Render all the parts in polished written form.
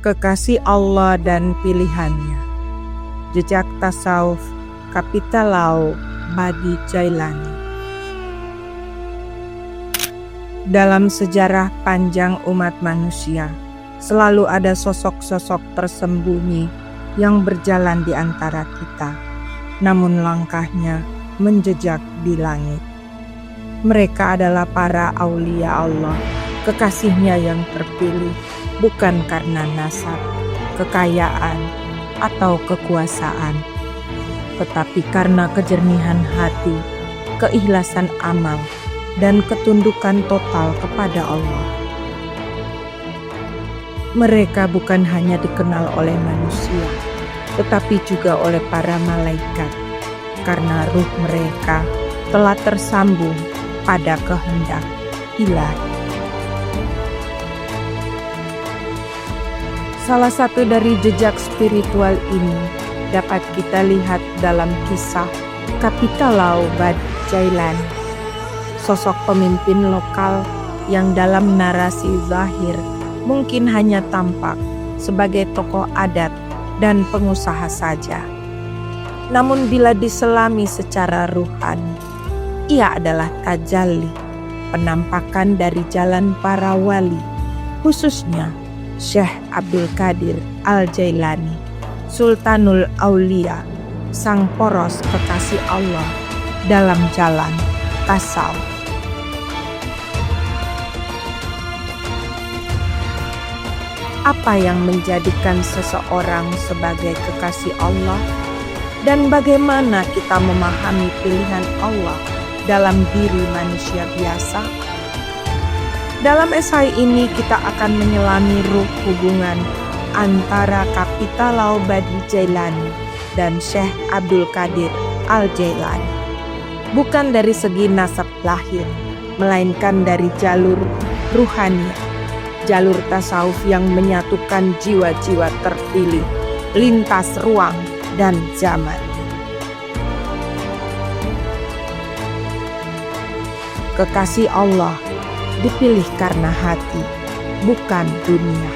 Kekasih Allah dan pilihannya. Jejak tasawuf Kapitalau Badi Jailani. Dalam sejarah panjang umat manusia, selalu ada sosok-sosok tersembunyi yang berjalan di antara kita, namun langkahnya menjejak di langit. Mereka adalah para aulia Allah, kekasihnya yang terpilih, bukan karena nasab, kekayaan, atau kekuasaan, tetapi karena kejernihan hati, keikhlasan amal, dan ketundukan total kepada Allah. Mereka bukan hanya dikenal oleh manusia, tetapi juga oleh para malaikat, karena ruh mereka telah tersambung pada kehendak ilahi. Salah satu dari jejak spiritual ini dapat kita lihat dalam kisah Kapitalau Badi Jailani, sosok pemimpin lokal yang dalam narasi zahir mungkin hanya tampak sebagai tokoh adat dan pengusaha saja. Namun bila diselami secara ruhani, ia adalah tajalli, penampakan dari jalan para wali, khususnya Syekh Abdul Qadir Al-Jailani, Sultanul Aulia, sang poros kekasih Allah dalam jalan tasawuf. Apa yang menjadikan seseorang sebagai kekasih Allah, dan bagaimana kita memahami pilihan Allah dalam diri manusia biasa? Dalam esai ini kita akan menyelami ruh hubungan antara Kapitalau Badi Jailani dan Syekh Abdul Qadir Al-Jailani. Bukan dari segi nasab lahir, melainkan dari jalur ruhani, jalur tasawuf yang menyatukan jiwa-jiwa terpilih lintas ruang dan zaman. Kekasih Allah dipilih karena hati, bukan dunia.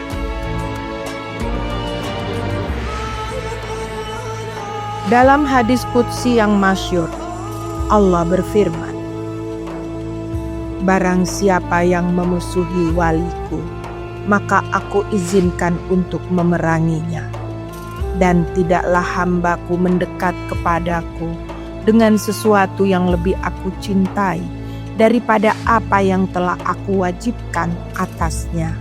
Dalam hadis qudsi yang masyhur, Allah berfirman, "Barang siapa yang memusuhi waliku, maka aku izinkan untuk memeranginya. Dan tidaklah hambaku mendekat kepadaku dengan sesuatu yang lebih aku cintai daripada apa yang telah aku wajibkan atasnya.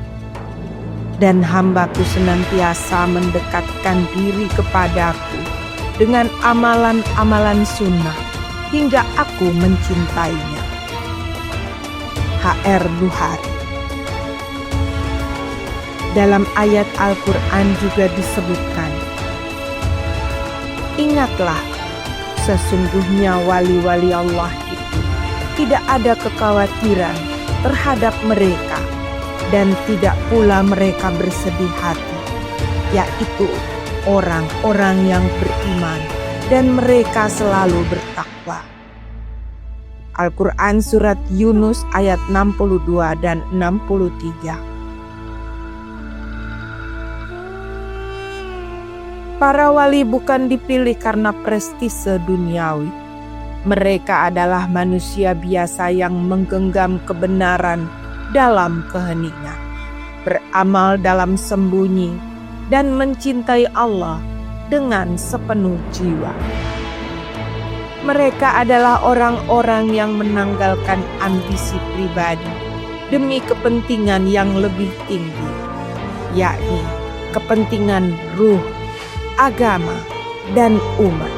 Dan hambaku senantiasa mendekatkan diri kepadaku dengan amalan-amalan sunnah hingga aku mencintainya." H.R. Bukhari. Dalam ayat Al-Quran juga disebutkan, "Ingatlah, sesungguhnya wali-wali Allah itu tidak ada kekhawatiran terhadap mereka, dan tidak pula mereka bersedih hati, yaitu orang-orang yang beriman dan mereka selalu bertakwa." Al-Quran Surat Yunus ayat 62 dan 63. Para wali bukan dipilih karena prestise duniawi. Mereka adalah manusia biasa yang menggenggam kebenaran dalam keheningan, beramal dalam sembunyi, dan mencintai Allah dengan sepenuh jiwa. Mereka adalah orang-orang yang menanggalkan ambisi pribadi demi kepentingan yang lebih tinggi, yakni kepentingan ruh, agama, dan umat.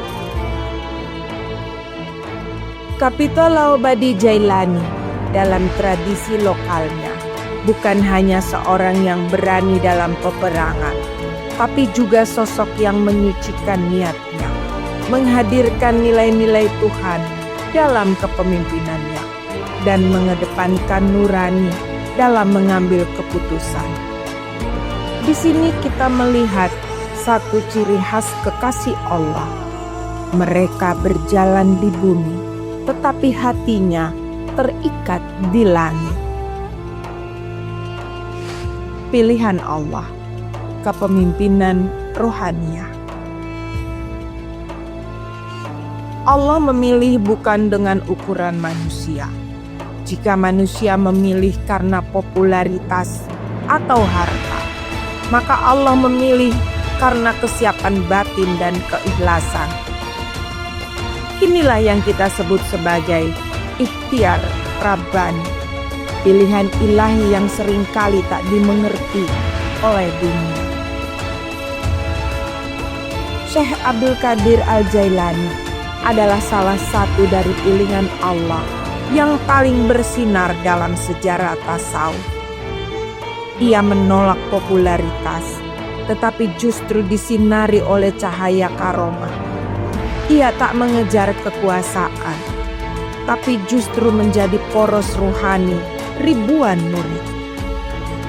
Kapitalau Badi Jailani dalam tradisi lokalnya bukan hanya seorang yang berani dalam peperangan, tapi juga sosok yang menyucikan niatnya, menghadirkan nilai-nilai Tuhan dalam kepemimpinannya, dan mengedepankan nurani dalam mengambil keputusan. Di sini kita melihat satu ciri khas kekasih Allah. Mereka berjalan di bumi, tetapi hatinya terikat di langit. Pilihan Allah. kepemimpinan rohaniah. Allah memilih bukan dengan ukuran manusia. Jika manusia memilih karena popularitas atau harta, maka Allah memilih karena kesiapan batin dan keikhlasan. Inilah yang kita sebut sebagai ikhtiar Rabbani, pilihan ilahi yang seringkali tak dimengerti oleh dunia. Syekh Abdul Qadir Al-Jailani adalah salah satu dari pilihan Allah yang paling bersinar dalam sejarah tasawuf. Ia menolak popularitas, tetapi justru disinari oleh cahaya karomah. Ia tak mengejar kekuasaan, tapi justru menjadi poros rohani ribuan murid.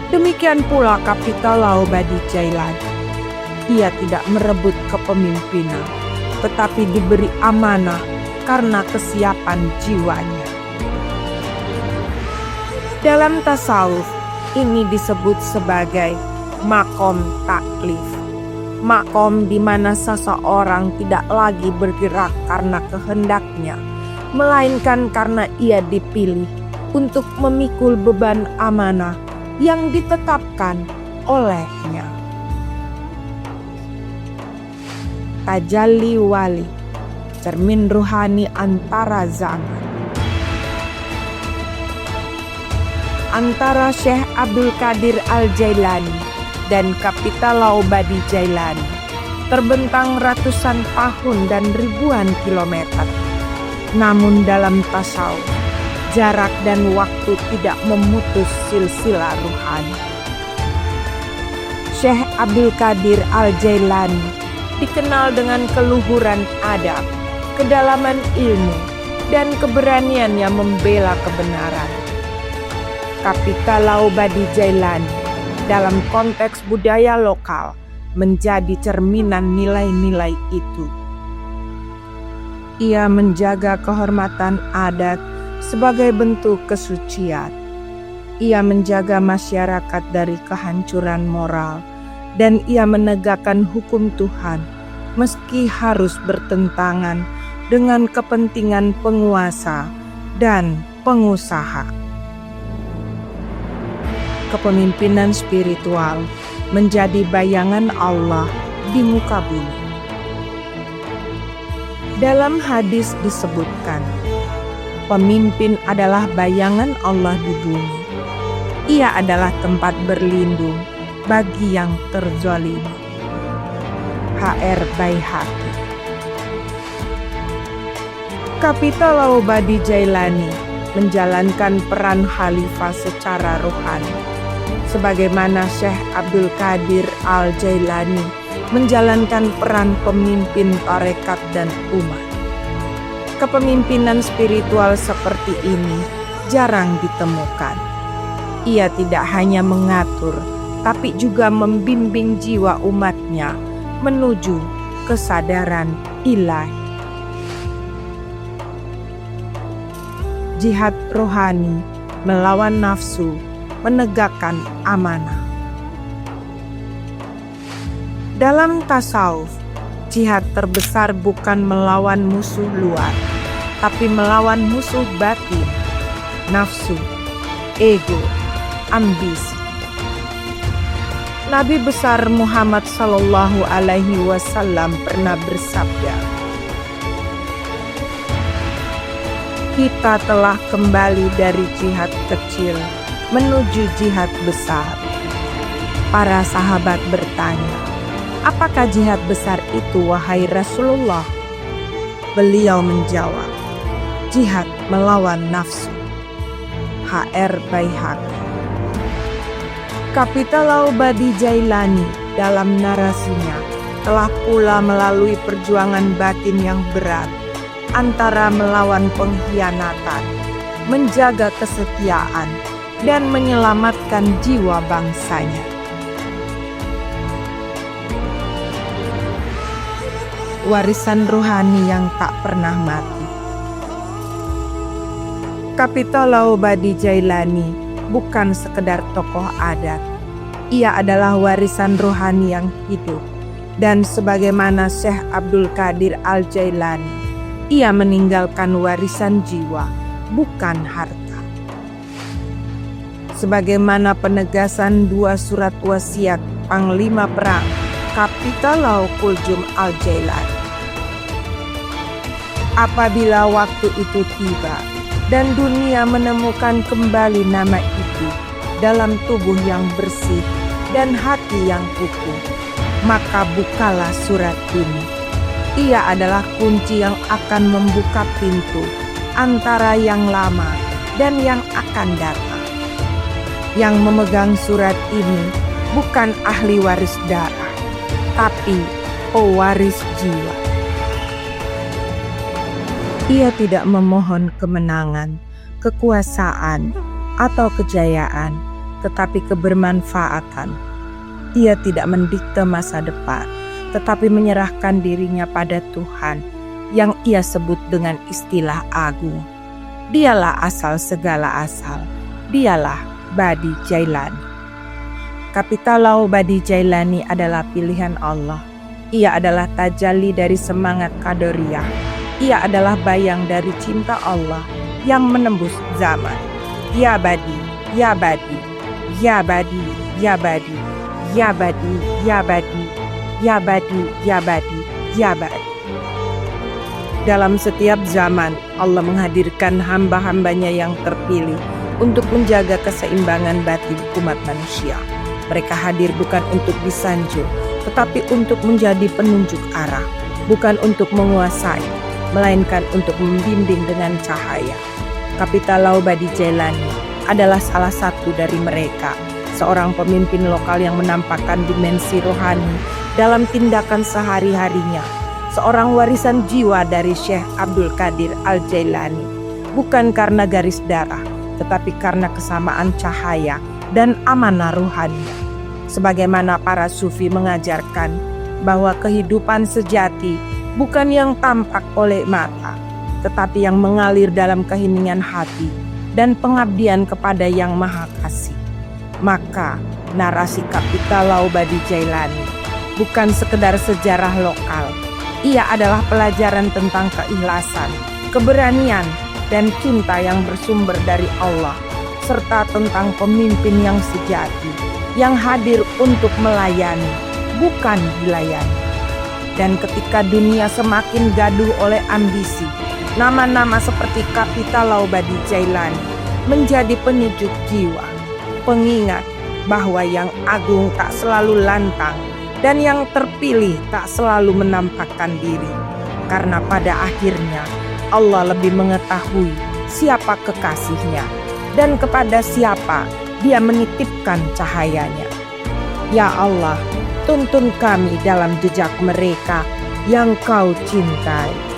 Demikian pula Kapitalau Badi Jailani. Ia tidak merebut kepemimpinan, tetapi diberi amanah karena kesiapan jiwanya. Dalam tasawuf, ini disebut sebagai makom taklif. Makom di mana seseorang tidak lagi bergerak karena kehendaknya, melainkan karena ia dipilih untuk memikul beban amanah yang ditetapkan olehnya. Tajalli wali, cermin ruhani antara zaman. Antara Syekh Abdul Qadir Al-Jailani dan Kapitalau Badi Jailani terbentang ratusan tahun dan ribuan kilometer. Namun dalam tasawuf, jarak dan waktu tidak memutus silsilah ruhani. Syekh Abdul Qadir Al-Jailani dikenal dengan keluhuran adab, kedalaman ilmu, dan keberaniannya membela kebenaran. Kapitalau Badi Jailani dalam konteks budaya lokal menjadi cerminan nilai-nilai itu. Ia menjaga kehormatan adat sebagai bentuk kesucian. Ia menjaga masyarakat dari kehancuran moral, dan ia menegakkan hukum Tuhan meski harus bertentangan dengan kepentingan penguasa dan pengusaha. Kepemimpinan spiritual menjadi bayangan Allah di muka bumi. Dalam hadis disebutkan, pemimpin adalah bayangan Allah di bumi. Ia adalah tempat berlindung bagi yang terzalimi. H.R. Baihaqi. Kapitalau Badi Jailani menjalankan peran khalifah secara rohani, sebagaimana Syekh Abdul Qadir Al-Jailani menjalankan peran pemimpin tarekat dan umat. Kepemimpinan spiritual seperti ini jarang ditemukan. Ia tidak hanya mengatur, tapi juga membimbing jiwa umatnya menuju kesadaran ilahi. Jihad rohani melawan nafsu, menegakkan amanah. Dalam tasawuf, jihad terbesar bukan melawan musuh luar, tapi melawan musuh batin, nafsu, ego, ambisi. Nabi besar Muhammad Sallallahu Alaihi Wasallam pernah bersabda, "Kita telah kembali dari jihad kecil menuju jihad besar." Para sahabat bertanya, "Apakah jihad besar itu, wahai Rasulullah?" Beliau menjawab, "Jihad melawan nafsu." H.R. Baihaqi. Kapitalau Badi Jailani dalam narasinya telah pula melalui perjuangan batin yang berat antara melawan pengkhianatan, menjaga kesetiaan, dan menyelamatkan jiwa bangsanya. Warisan rohani yang tak pernah mati. Kapitalau Badi Jailani bukan sekedar tokoh adat. Ia adalah warisan rohani yang hidup. Dan sebagaimana Syekh Abdul Qadir Al-Jailani, ia meninggalkan warisan jiwa, bukan harta. Sebagaimana penegasan 2 surat wasiat Panglima Perang Kapitalau Kuljum Al-Jailani. Apabila waktu itu tiba dan dunia menemukan kembali nama itu dalam tubuh yang bersih dan hati yang utuh, maka bukalah surat ini. Ia adalah kunci yang akan membuka pintu antara yang lama dan yang akan datang. Yang memegang surat ini bukan ahli waris darah, tapi pewaris jiwa. Ia tidak memohon kemenangan, kekuasaan, atau kejayaan, tetapi kebermanfaatan. Ia tidak mendikte masa depan, tetapi menyerahkan dirinya pada Tuhan yang ia sebut dengan istilah agung. Dialah asal segala asal. Dialah Badi Jailani. Kapitalau Badi Jailani adalah pilihan Allah. Ia adalah tajalli dari semangat Qadariyah. Ia adalah bayang dari cinta Allah yang menembus zaman. Ya Badi, ya Badi, ya Badi, ya Badi, ya Badi, ya Badi, ya Badi, ya Badi, ya Badi. Dalam setiap zaman, Allah menghadirkan hamba-hambanya yang terpilih untuk menjaga keseimbangan batin umat manusia. Mereka hadir bukan untuk disanjung, tetapi untuk menjadi penunjuk arah, bukan untuk menguasai, melainkan untuk membimbing dengan cahaya. Kapitalau Badi Jailani adalah salah satu dari mereka, seorang pemimpin lokal yang menampakkan dimensi rohani dalam tindakan sehari-harinya, seorang warisan jiwa dari Syekh Abdul Qadir Al-Jailani, bukan karena garis darah, tetapi karena kesamaan cahaya dan amanah rohani. Sebagaimana para sufi mengajarkan bahwa kehidupan sejati bukan yang tampak oleh mata, tetapi yang mengalir dalam keheningan hati dan pengabdian kepada Yang Maha Kasih. Maka narasi Kapitalau Badi Jailani bukan sekedar sejarah lokal. Ia adalah pelajaran tentang keikhlasan, keberanian, dan cinta yang bersumber dari Allah, serta tentang pemimpin yang sejati, yang hadir untuk melayani, bukan dilayani. Dan ketika dunia semakin gaduh oleh ambisi, nama-nama seperti Kapitalau Badi Jailani menjadi penyejuk jiwa, pengingat bahwa yang agung tak selalu lantang dan yang terpilih tak selalu menampakkan diri. Karena pada akhirnya Allah lebih mengetahui siapa kekasihnya dan kepada siapa Dia menitipkan cahayanya. Ya Allah, tuntun kami dalam jejak mereka yang Kau cintai.